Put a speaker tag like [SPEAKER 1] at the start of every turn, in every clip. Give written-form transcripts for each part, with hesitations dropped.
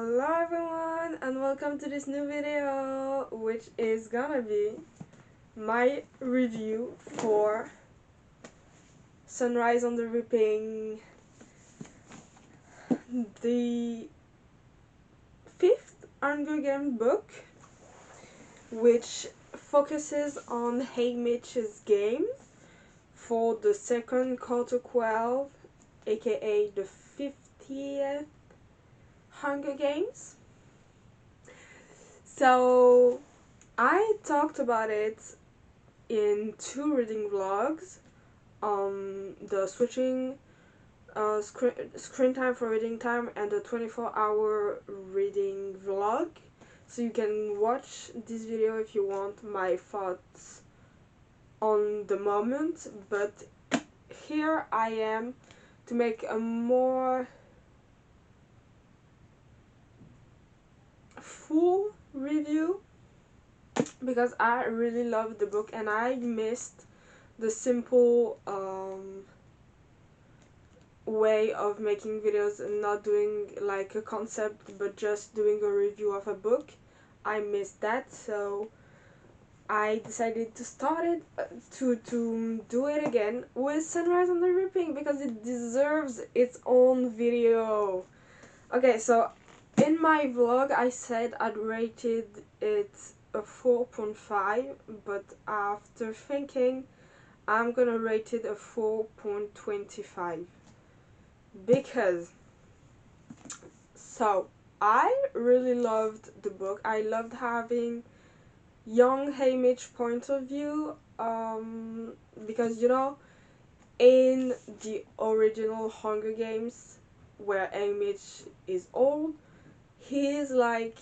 [SPEAKER 1] Hello everyone and welcome to this new video, which is gonna be my review for Sunrise on the Reaping, the fifth Hunger Games book, which focuses on Haymitch's game for the second quarter 12, aka the 50th Hunger Games. So I talked about it in two reading vlogs, the switching screen time for reading time and the 24-hour reading vlog. So you can watch this video if you want my thoughts on the moment, but here I am to make a more full review because I really loved the book and I missed the simple way of making videos and not doing like a concept but just doing a review of a book. I missed that, so I decided to start it to do it again with Sunrise on the Reaping because it deserves its own video. Okay, so in my vlog I said I'd rated it a 4.5, but after thinking I'm gonna rate it a 4.25 because I really loved the book. I loved having young Haymitch point of view, because in the original Hunger Games where Haymitch is old, he's like,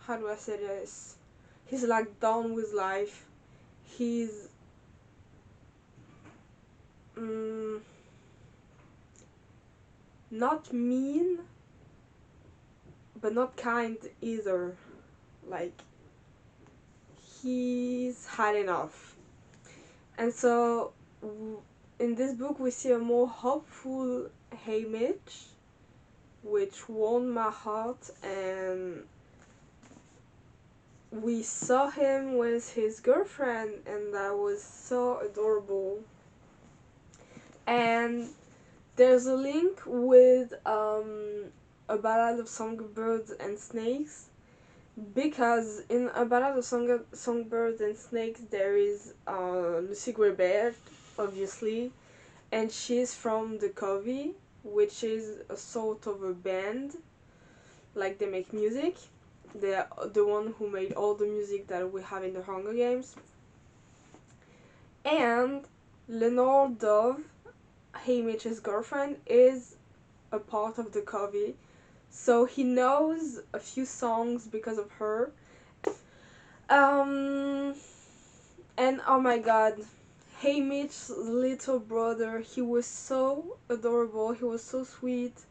[SPEAKER 1] how do I say this? He's like done with life. He's not mean, but not kind either. Like, he's had enough. And so, in this book, we see a more hopeful Haymitch, which warmed my heart, and we saw him with his girlfriend, and that was so adorable. And there's a link with A Ballad of Songbirds and Snakes, because in A Ballad of Songbirds and Snakes there is Lucy Grébert, obviously, and she's from the Covey, which is a sort of a band, like they make music. They're the one who made all the music that we have in the Hunger Games. And Lenore Dove, Haymitch's girlfriend, is a part of the Covey, so he knows a few songs because of her. And oh my god, Haymitch's little brother, he was so adorable, he was so sweet,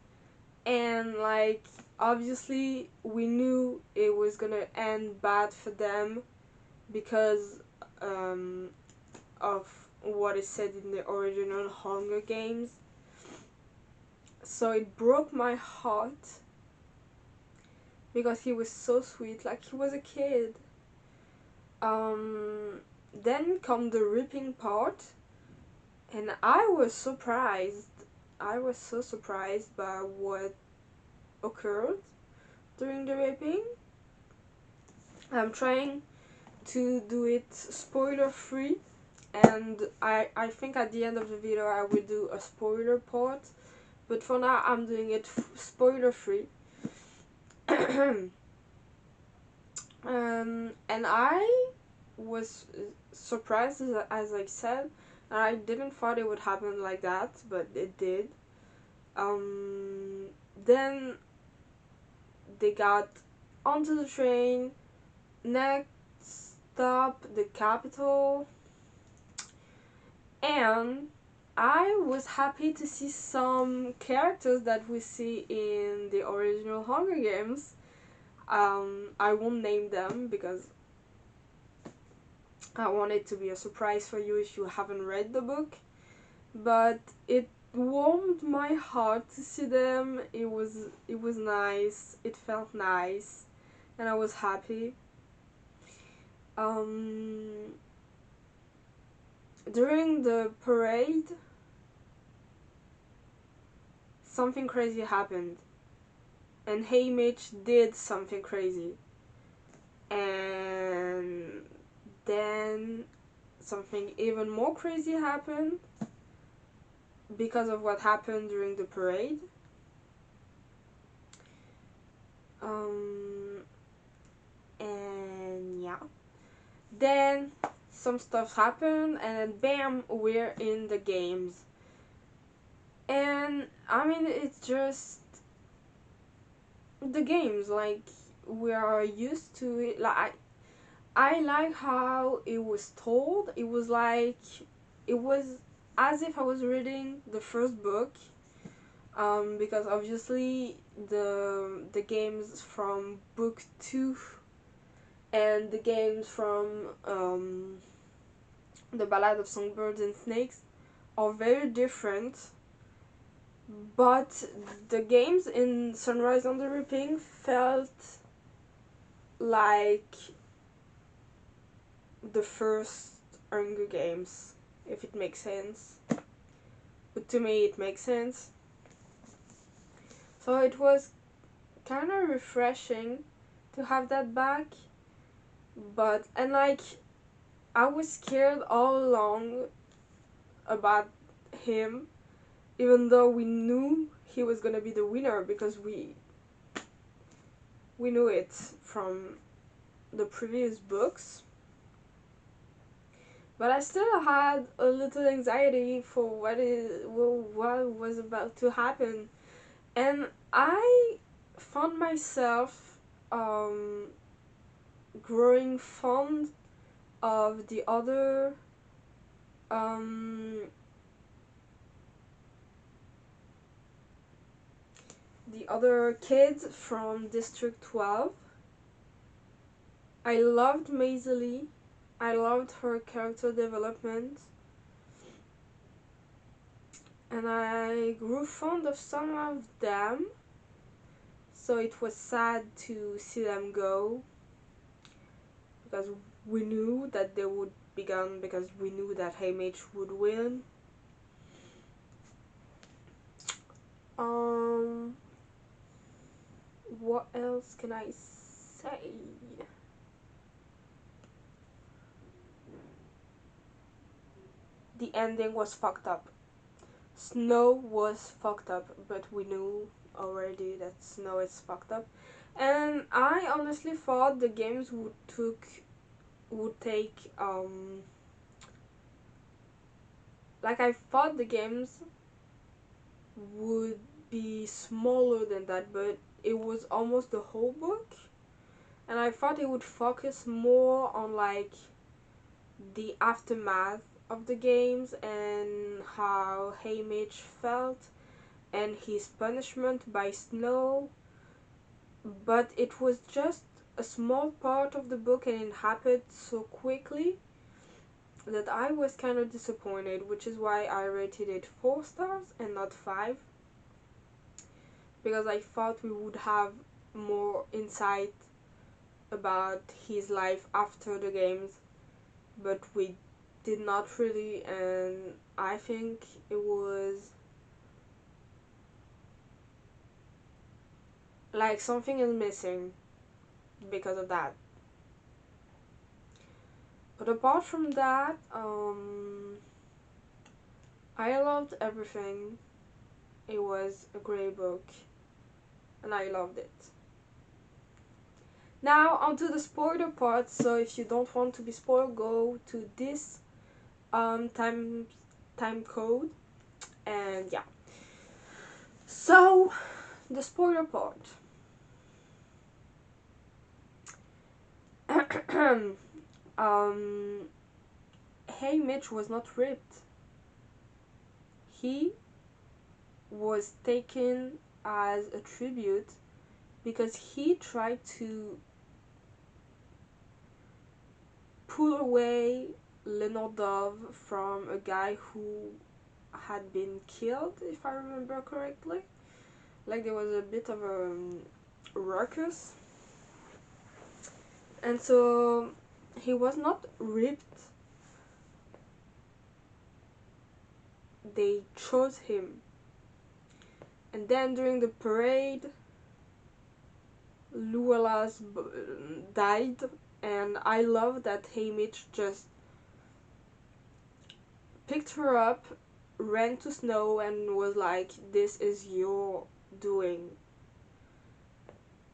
[SPEAKER 1] and like, obviously we knew it was gonna end bad for them because of what is said in the original Hunger Games. So it broke my heart because he was so sweet, like he was a kid. Then come the reaping part, and I was surprised. I was so surprised by what occurred during the reaping. I'm trying to do it spoiler free, and I think at the end of the video I will do a spoiler part, but for now I'm doing it spoiler free. And I was surprised, as I said, and I didn't thought it would happen like that, but it did. Then they got onto the train. Next stop, the capital, and I was happy to see some characters that we see in the original Hunger Games. I won't name them because I want it to be a surprise for you if you haven't read the book, but it warmed my heart to see them. It was nice. It felt nice, and I was happy. Um, During the parade, something crazy happened, and Hey Mitch did something crazy, and then something even more crazy happened because of what happened during the parade. Um, and yeah, then some stuff happened, and then bam, we're in the games. And I mean, it's just the games. Like, we are used to it. Like, I like how it was told. It was like, it was as if I was reading the first book. Because obviously the games from book 2 and the games from the Ballad of Songbirds and Snakes are very different, but the games in Sunrise on the Reaping felt like the first Hunger Games, if it makes sense. But to me, it makes sense. So it was kind of refreshing to have that back. But, and like, I was scared all along about him, even though we knew he was gonna be the winner because we knew it from the previous books. But I still had a little anxiety for what was about to happen, and I found myself growing fond of um, the other kids from District 12. I loved Maisie. I loved her character development, and I grew fond of some of them. So it was sad to see them go because we knew that they would be gone because we knew that Haymitch would win. Um, what else can I say? The ending was fucked up. Snow was fucked up, but we knew already that Snow is fucked up. And I honestly thought the games would take like I thought the games would be smaller than that, but it was almost the whole book. And I thought it would focus more on like the aftermath of the games and how Haymitch felt and his punishment by Snow. But it was just a small part of the book and it happened so quickly that I was kind of disappointed, which is why I rated it 4 stars and not 5, because I thought we would have more insight about his life after the games, but we did not really, and I think it was like something is missing because of that. But apart from that, I loved everything. It was a great book, and I loved it. Now onto the spoiler part. So if you don't want to be spoiled, go to this time code, and yeah. So the spoiler part. um, Hey Mitch was not ripped. He was taken as a tribute because he tried to pull away Lenore Dove from a guy who had been killed, if I remember correctly. Like there was a bit of a ruckus, and so he was not ripped. They chose him, and then during the parade, Luella's died, and I love that Haymitch just picked her up, ran to Snow, and was like, "This is your doing."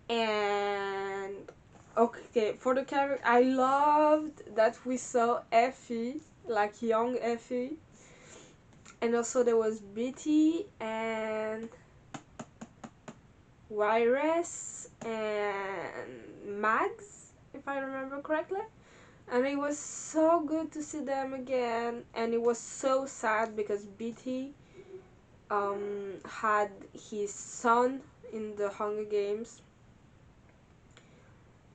[SPEAKER 1] And okay, for the character, I loved that we saw Effie, like young Effie, and also there was Bitty and Virus and Mags, if I remember correctly. And it was so good to see them again, and it was so sad because Bitty had his son in the Hunger Games,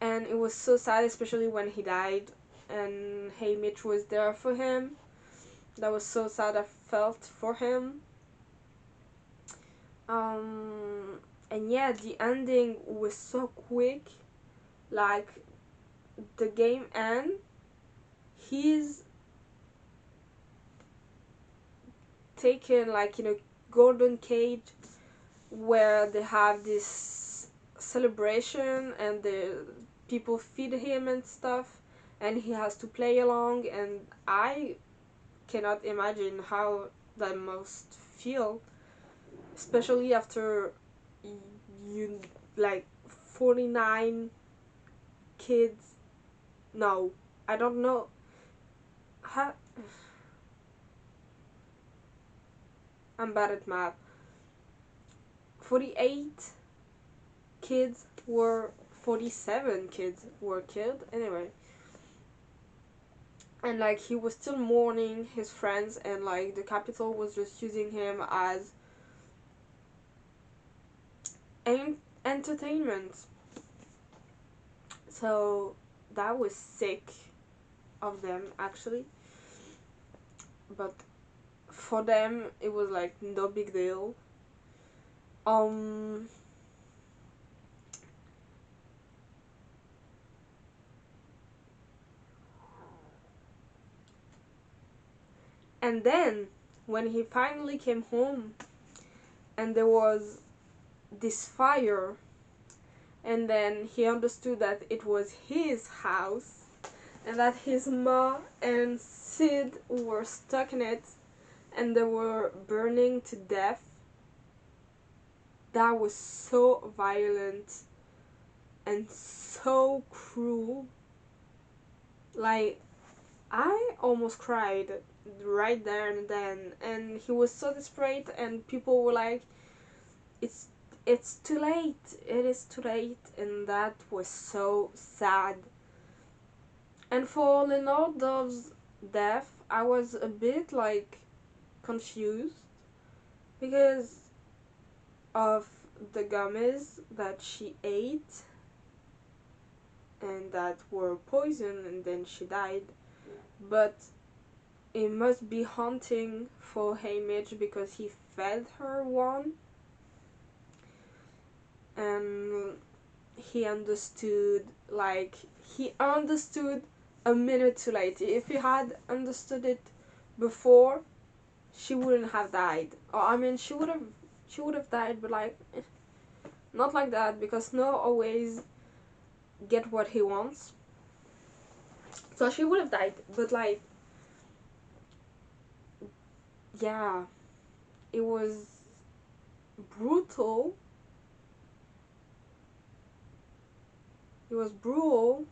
[SPEAKER 1] and it was so sad, especially when he died, and Haymitch was there for him. That was so sad. I felt for him. And yeah, the ending was so quick. Like the game end, he's taken like in a golden cage where they have this celebration and the people feed him and stuff, and he has to play along, and I cannot imagine how that must feel, especially after you like 49 kids. No, I don't know how. I'm bad at math. 48 kids were 47 kids were killed anyway, and like he was still mourning his friends, and like the capital was just using him as entertainment. So that was sick of them actually, but for them it was like no big deal. um and then when he finally came home and there was this fire, and then he understood that it was his house and that his ma and Sid were stuck in it and they were burning to death. That was so violent and so cruel. Like, I almost cried right there and then. And he was so desperate, and people were like, "It's it's too late. It is too late," and that was so sad. And for Leonardo's death, I was a bit like confused because of the gummies that she ate and that were poison, and then she died. But it must be haunting for Haymitch because he fed her one, and he understood a minute too late. If he had understood it before, she wouldn't have died. Or I mean, she would have died, but like not like that, because Snow always get what he wants. So she would have died, but like, yeah, it was brutal. It was brutal,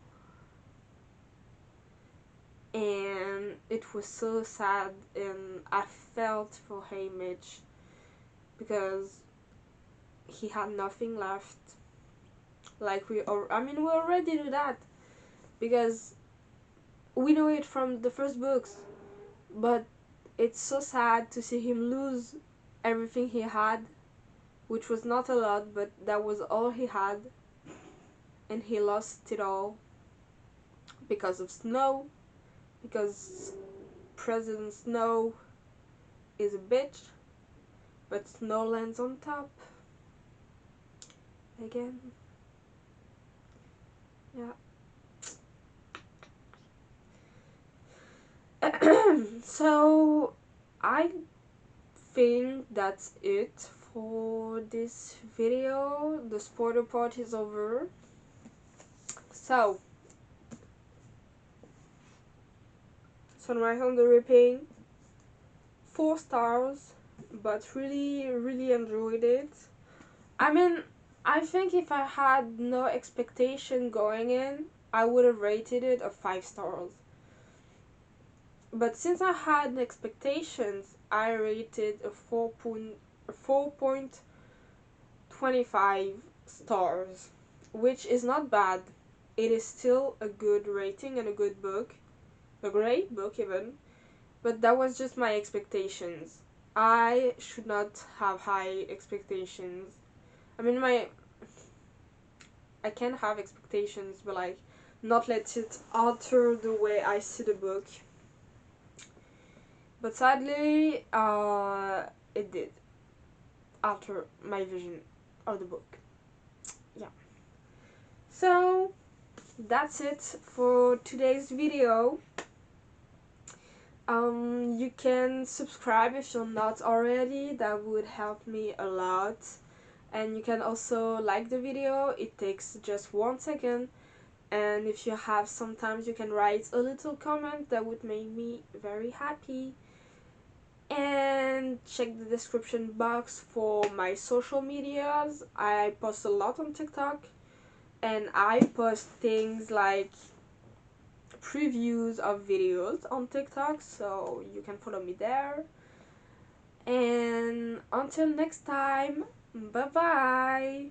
[SPEAKER 1] and it was so sad, and I felt for Haymitch because he had nothing left. Like we already knew that because we know it from the first books, but it's so sad to see him lose everything he had, which was not a lot, but that was all he had, and he lost it all because of Snow, because President Snow is a bitch, but snow lands on top. Again. Yeah. So I think that's it for this video. The spoiler part is over. So Sunrise on the Reaping, 4 stars, but really enjoyed it. I mean, I think if I had no expectation going in, I would have rated it a 5 stars. But since I had expectations, I rated a 4.25 stars, which is not bad. It is still a good rating and a good book, a great book even, but that was just my expectations. I should not have high expectations. I mean, I can have expectations, but like, not let it alter the way I see the book. But sadly, it did alter my vision of the book. Yeah. So that's it for today's video. You can subscribe if you're not already. That would help me a lot. And you can also like the video. It takes just 1 second. And if you have sometimes you can write a little comment. That would make me very happy. And check the description box for my social medias. I post a lot on TikTok. And I post things like previews of videos on TikTok, so you can follow me there. And until next time, bye bye.